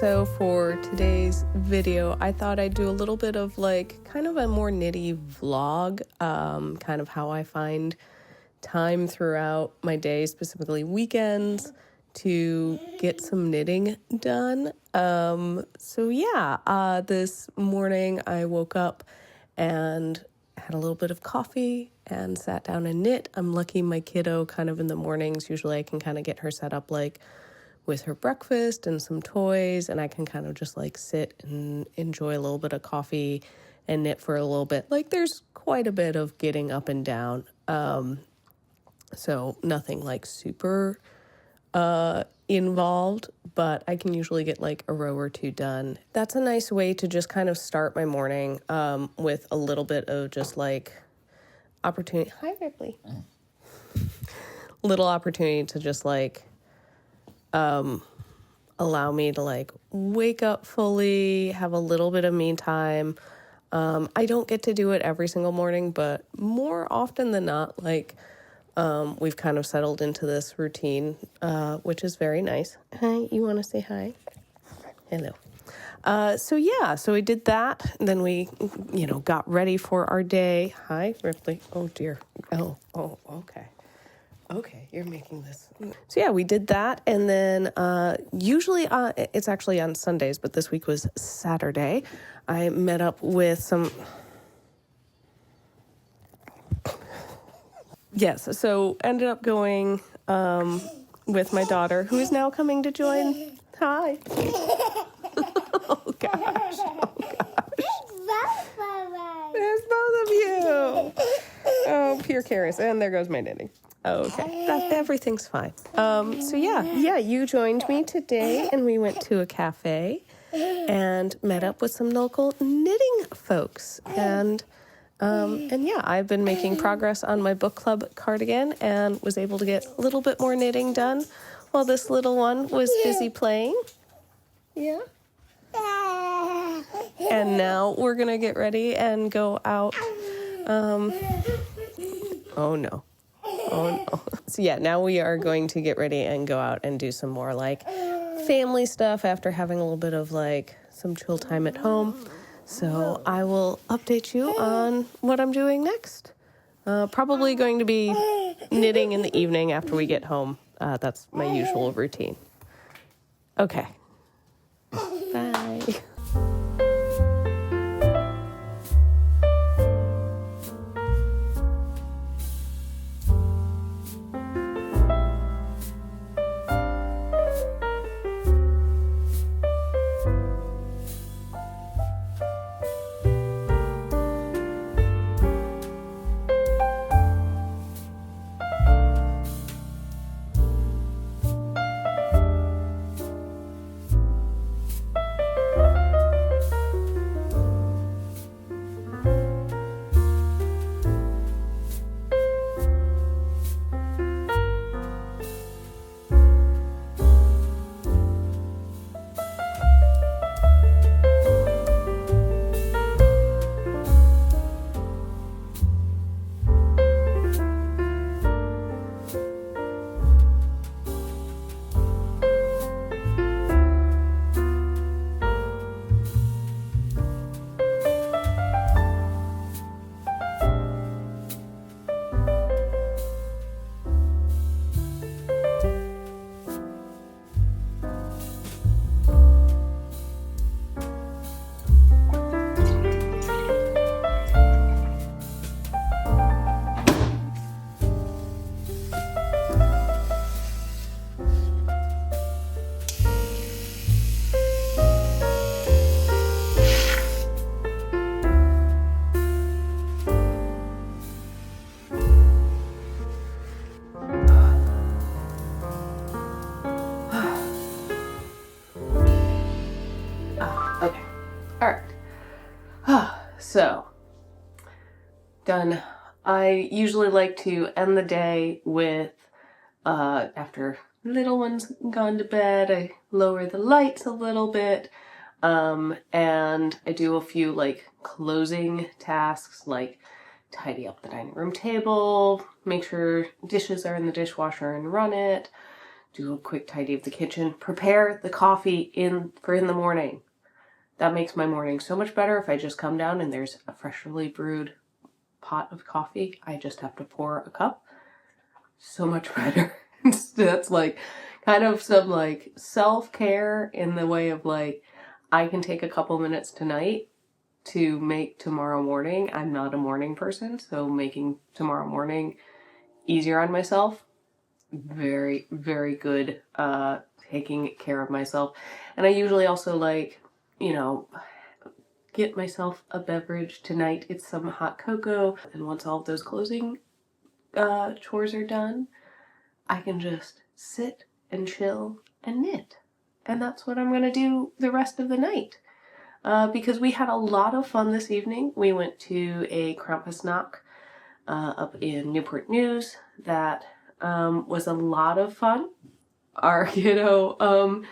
So for today's video, I thought I'd do a little bit of like kind of a more nitty vlog, kind of how I find time throughout my day, specifically weekends, to get some knitting done. This morning I woke up and had a little bit of coffee and sat down and knit. I'm lucky my kiddo kind of in the mornings, usually I can kind of get her set up like with her breakfast and some toys, and I can kind of just like sit and enjoy a little bit of coffee and knit for a little bit. Like there's quite a bit of getting up and down. So nothing like super involved, but I can usually get like a row or two done. That's a nice way to just kind of start my morning with a little bit of just like opportunity. Hi, Ripley. Little opportunity to just like allow me to like wake up fully, have a little bit of me time. I don't get to do it every single morning, but more often than not, like we've kind of settled into this routine, which is very nice. Hi, you want to say hi? Hello. So we did that. And then we, got ready for our day. Hi, Ripley. Oh, dear. Oh, okay. Okay, you're making this. So yeah, we did that. And then usually it's actually on Sundays, but this week was Saturday. I met up with some... Yes, so ended up going with my daughter, who is now coming to join. Hi. Oh, gosh. There's both of you. Oh, pure chaos. And there goes my knitting. Okay, everything's fine. You joined me today, and we went to a cafe and met up with some local knitting folks. And I've been making progress on my Book Club Cardigan and was able to get a little bit more knitting done while this little one was busy playing. Yeah. And now we're going to get ready and go out. Oh, no. So now we are going to get ready and go out and do some more like family stuff after having a little bit of like some chill time at home. So I will update you on what I'm doing next. Probably going to be knitting in the evening after we get home. That's my usual routine. Okay. Bye. So, done. I usually like to end the day with, after little one's gone to bed, I lower the lights a little bit, and I do a few, like, closing tasks, like tidy up the dining room table, make sure dishes are in the dishwasher and run it, do a quick tidy of the kitchen, prepare the coffee in the morning. That makes my morning so much better. If I just come down and there's a freshly brewed pot of coffee, I just have to pour a cup. So much better. That's like kind of some like self-care in the way of like, I can take a couple minutes tonight to make tomorrow morning. I'm not a morning person, so making tomorrow morning easier on myself, very, very good, taking care of myself. And I usually also like, get myself a beverage tonight. It's some hot cocoa. And once all of those closing chores are done, I can just sit and chill and knit. And that's what I'm going to do the rest of the night. Because we had a lot of fun this evening. We went to a Krampus knock up in Newport News that was a lot of fun. Our kiddo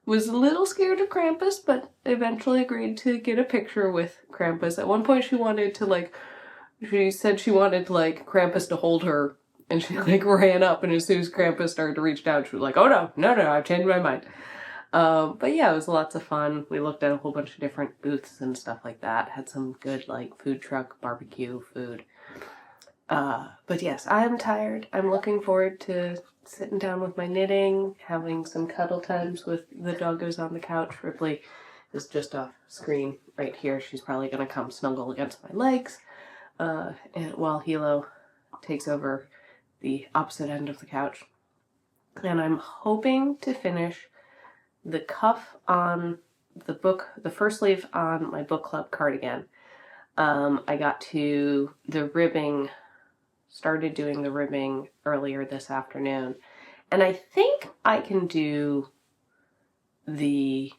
was a little scared of Krampus, but eventually agreed to get a picture with Krampus. At one point she said she wanted Krampus to hold her, and she ran up, and as soon as Krampus started to reach down, she was like, oh no, I've changed my mind. But yeah, it was lots of fun. We looked at a whole bunch of different booths and stuff like that. Had some good food truck barbecue food. But yes, I'm tired. I'm looking forward to sitting down with my knitting, having some cuddle times with the doggos on the couch. Ripley is just off screen right here. She's probably going to come snuggle against my legs, and while Hilo takes over the opposite end of the couch. And I'm hoping to finish the cuff on the first sleeve on my Book Club cardigan. I got to the ribbing, started doing the ribbing earlier this afternoon, and I think I can do the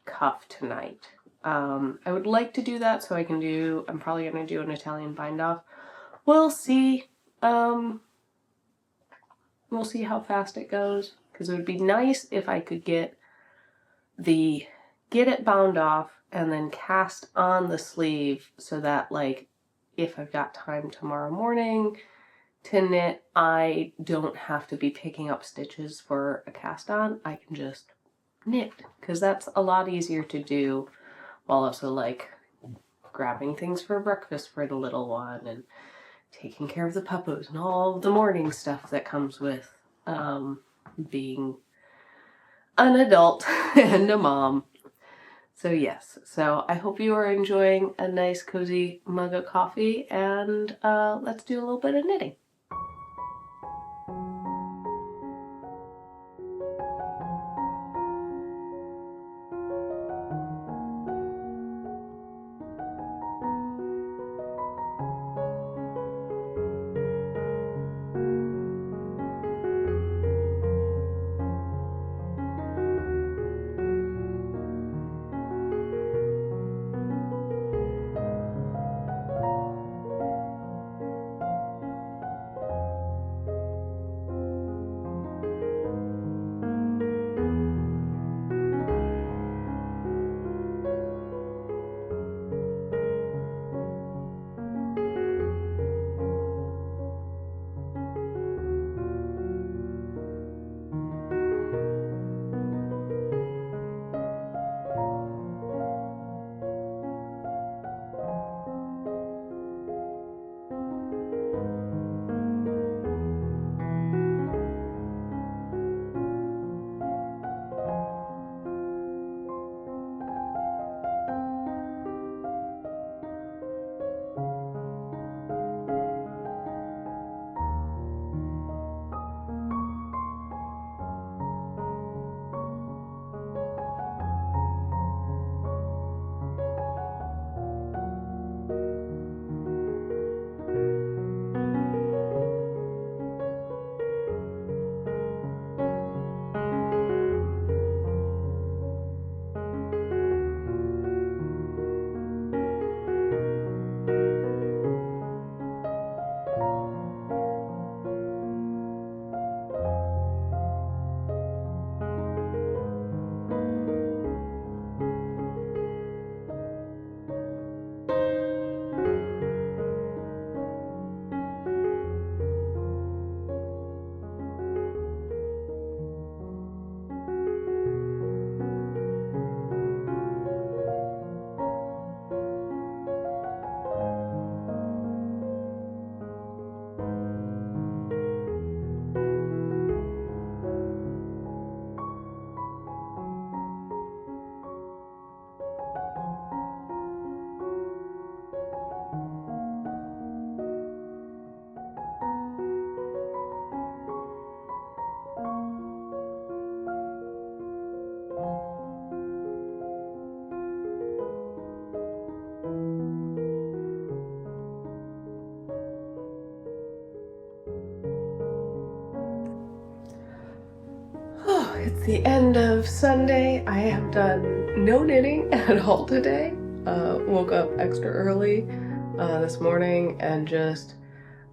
cuff tonight. I would like to do that so I'm probably going to do an Italian bind off. We'll see. We'll see how fast it goes, because it would be nice if I could get it bound off and then cast on the sleeve so that if I've got time tomorrow morning to knit, I don't have to be picking up stitches for a cast on. I can just knit, because that's a lot easier to do while also grabbing things for breakfast for the little one and taking care of the puppos and all the morning stuff that comes with being an adult and a mom. So yes, I hope you are enjoying a nice cozy mug of coffee, and let's do a little bit of knitting. the end of Sunday. I have done no knitting at all today. Woke up extra early this morning and just,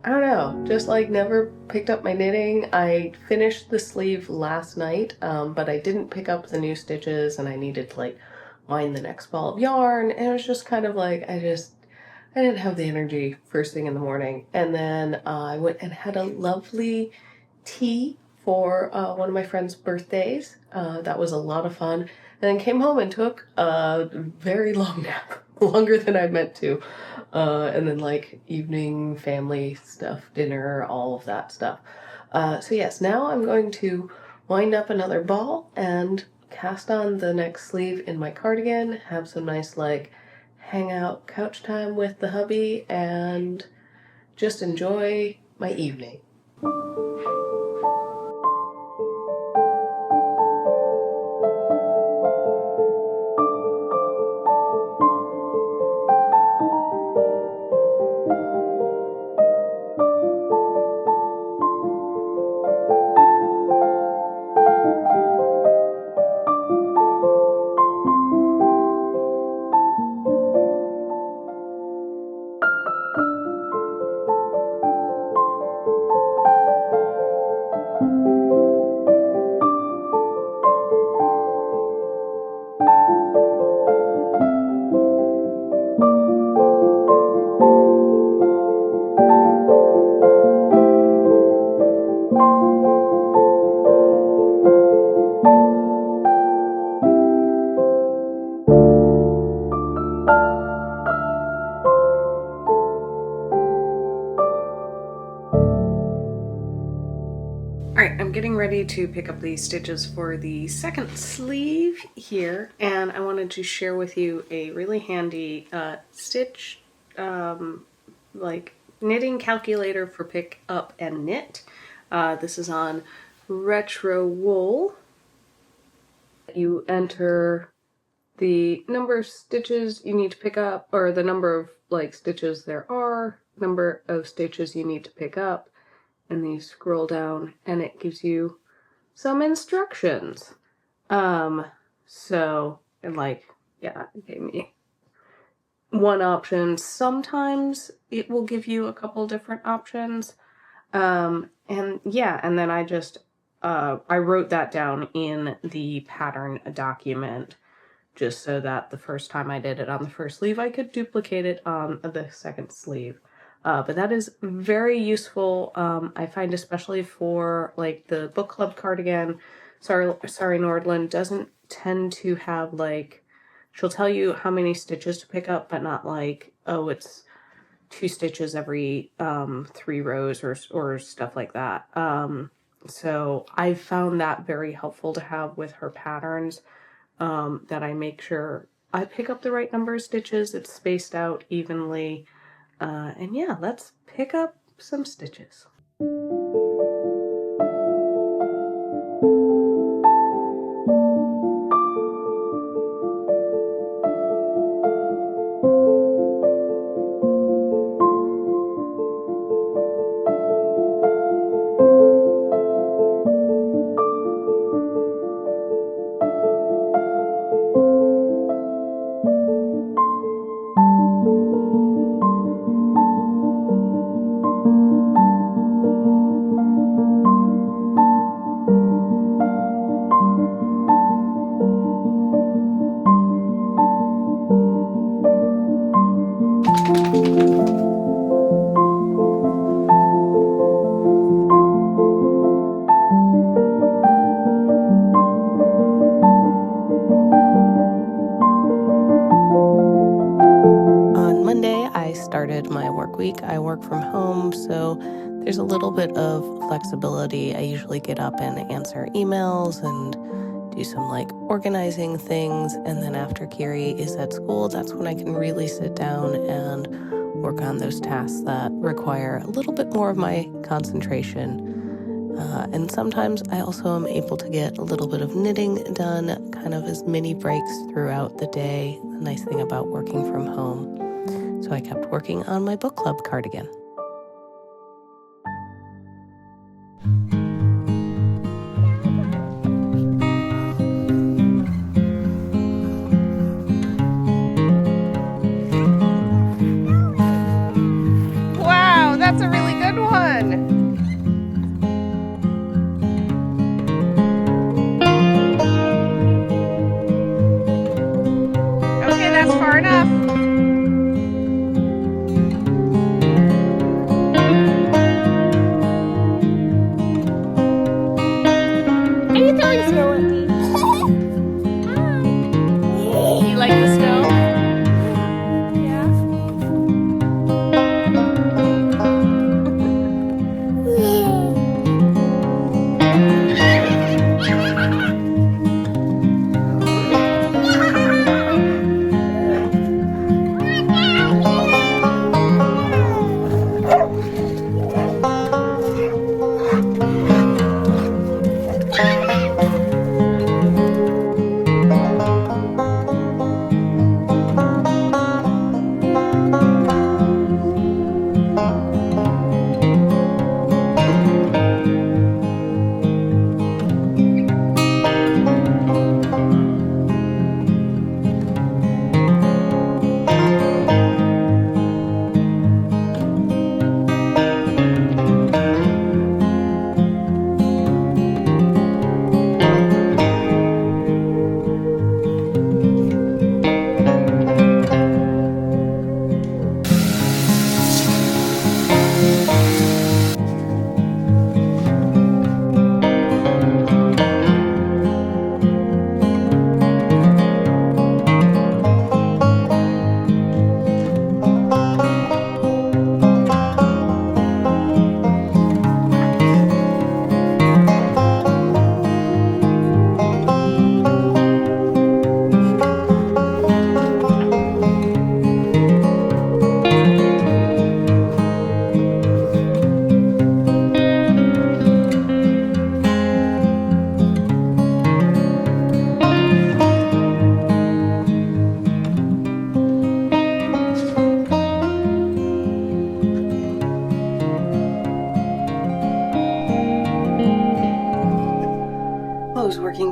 I don't know, just like never picked up my knitting. I finished the sleeve last night, but I didn't pick up the new stitches, and I needed to like wind the next ball of yarn, and it was just kind of like I didn't have the energy first thing in the morning. And then I went and had a lovely tea for one of my friend's birthdays. That was a lot of fun. And then came home and took a very long nap, longer than I meant to. And then like evening family stuff, dinner, all of that stuff. So yes, now I'm going to wind up another ball and cast on the next sleeve in my cardigan, have some nice like hangout couch time with the hubby, and just enjoy my evening. Alright, I'm getting ready to pick up the stitches for the second sleeve here, and I wanted to share with you a really handy stitch like knitting calculator for pick up and knit. This is on Retro Wool. You enter the number of stitches you need to pick up, or the number of like stitches there are, number of stitches you need to pick up, and then you scroll down and it gives you some instructions. So, and like, yeah, it gave me one option. Sometimes it will give you a couple different options. And yeah, and then I just, I wrote that down in the pattern document just so that the first time I did it on the first sleeve, I could duplicate it on the second sleeve. But that is very useful, I find, especially for like the Book Club Cardigan. Sorry Nordland doesn't tend to have like, she'll tell you how many stitches to pick up, but not like, oh, it's 2 stitches every 3 rows or stuff like that. So I found that very helpful to have with her patterns, that I make sure I pick up the right number of stitches, it's spaced out evenly. And yeah, let's pick up some stitches. Started my work week. I work from home, so there's a little bit of flexibility. I usually get up and answer emails and do some like organizing things, and then after Kiri is at school, that's when I can really sit down and work on those tasks that require a little bit more of my concentration. And sometimes I also am able to get a little bit of knitting done, kind of as mini breaks throughout the day. The nice thing about working from home. So I kept working on my book club cardigan.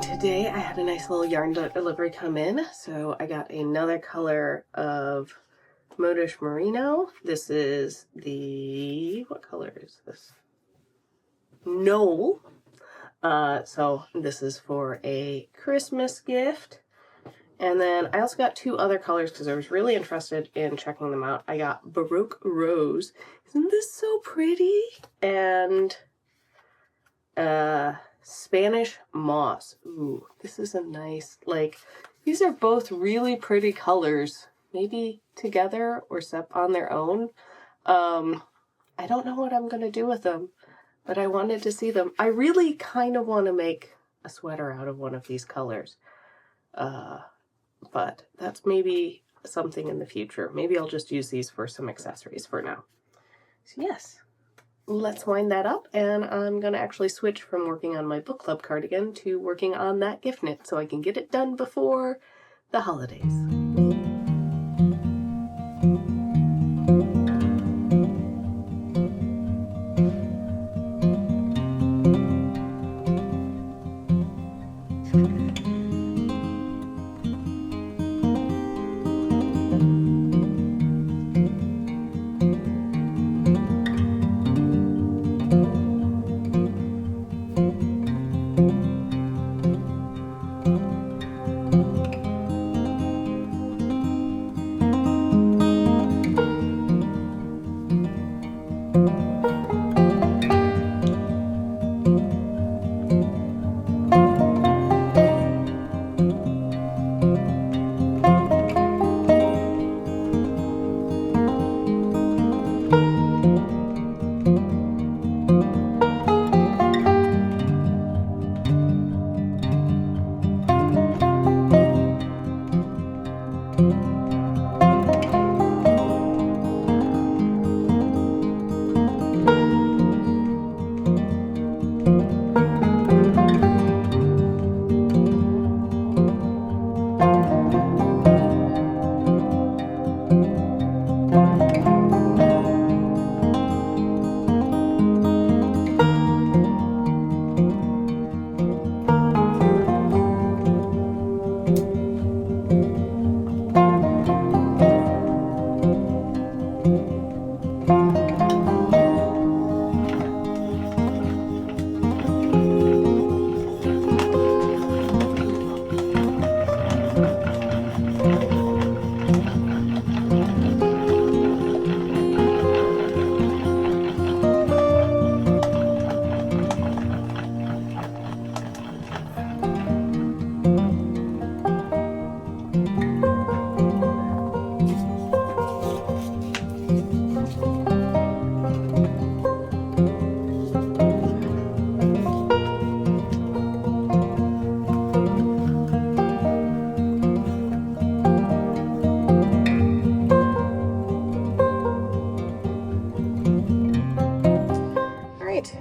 Today I had a nice little yarn delivery come in, so I got another color of Modish Merino. This is the, what color is this? Knoll. So this is for a Christmas gift. And then I also got two other colors because I was really interested in checking them out. I got Baroque Rose. Isn't this so pretty? And Spanish Moss. Ooh, this is a nice, like, these are both really pretty colors. Maybe together or on their own. I don't know what I'm going to do with them, but I wanted to see them. I really kind of want to make a sweater out of one of these colors. But that's maybe something in the future. Maybe I'll just use these for some accessories for now. So yes, let's wind that up, and I'm going to actually switch from working on my book club cardigan to working on that gift knit so I can get it done before the holidays.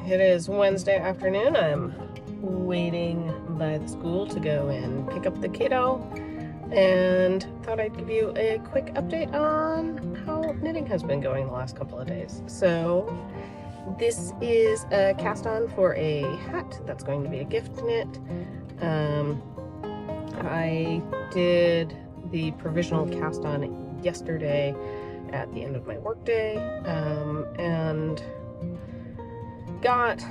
It is Wednesday afternoon. I'm waiting by the school to go and pick up the kiddo, and thought I'd give you a quick update on how knitting has been going the last couple of days. So this is a cast on for a hat that's going to be a gift knit. I did the provisional cast on yesterday at the end of my workday, and got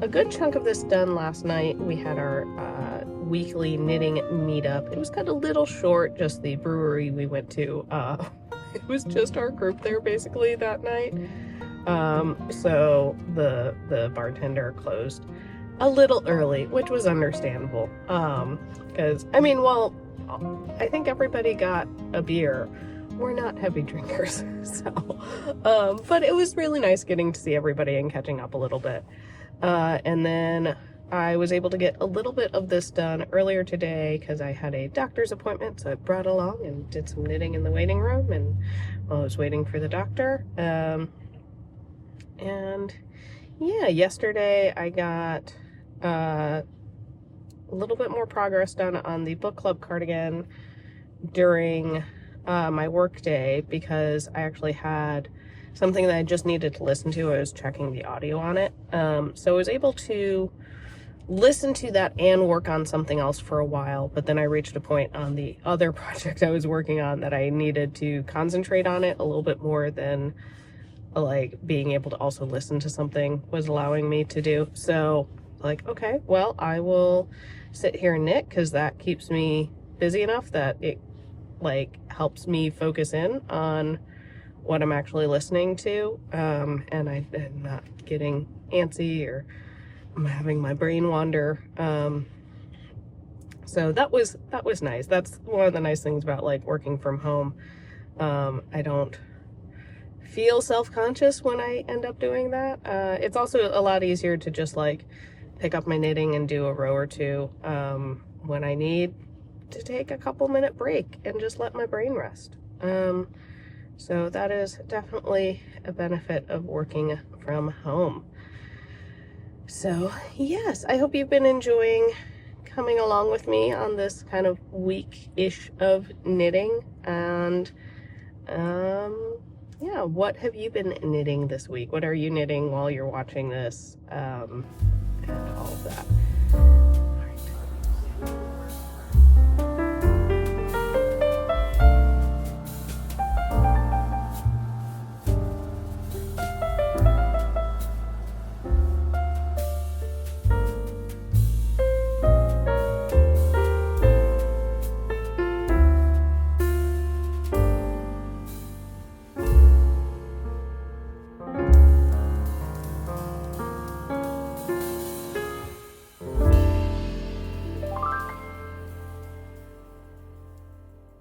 a good chunk of this done last night. We had our weekly knitting meetup. It was kind of a little short, just the brewery we went to. It was just our group there basically that night. So the bartender closed a little early, which was understandable. Because, I mean, well, I think everybody got a beer. We're not heavy drinkers, so, but it was really nice getting to see everybody and catching up a little bit. And then I was able to get a little bit of this done earlier today because I had a doctor's appointment, so I brought along and did some knitting in the waiting room and while I was waiting for the doctor. And yeah, yesterday I got a little bit more progress done on the book club cardigan during my work day, because I actually had something that I just needed to listen to. I was checking the audio on it. So I was able to listen to that and work on something else for a while, but then I reached a point on the other project I was working on that I needed to concentrate on it a little bit more than like being able to also listen to something was allowing me to do. So like, okay, well, I will sit here and knit because that keeps me busy enough that it like helps me focus in on what I'm actually listening to, and I'm not getting antsy or I'm having my brain wander. So that was nice. That's one of the nice things about like working from home. I don't feel self-conscious when I end up doing that. It's also a lot easier to just like pick up my knitting and do a row or two when I need to take a couple minute break and just let my brain rest. So that is definitely a benefit of working from home. So yes, I hope you've been enjoying coming along with me on this kind of week-ish of knitting. And yeah, what have you been knitting this week? What are you knitting while you're watching this? And all of that. All right.